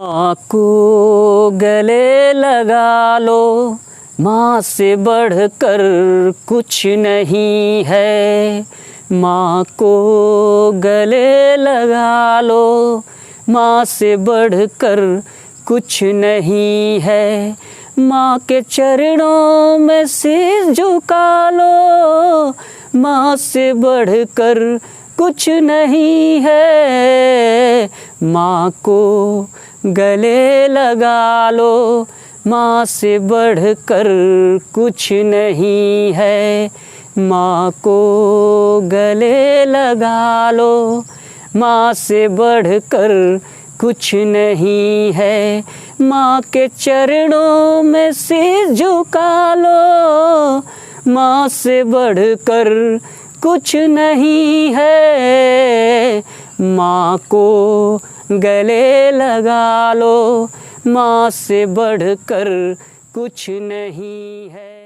माँ को गले लगा लो, माँ से बढ़कर कुछ नहीं है। माँ को गले लगा लो, माँ से बढ़कर कुछ नहीं है। माँ के चरणों में सिर झुका लो, माँ से बढ़कर कुछ नहीं है। माँ को गले लगा लो, माँ से बढ़कर कुछ नहीं है। माँ को गले लगा लो, माँ से बढ़कर कुछ नहीं है। माँ के चरणों में सिर झुका लो, माँ से बढ़कर कुछ नहीं है। माँ को गले लगा लो, माँ से बढ़कर कुछ नहीं है।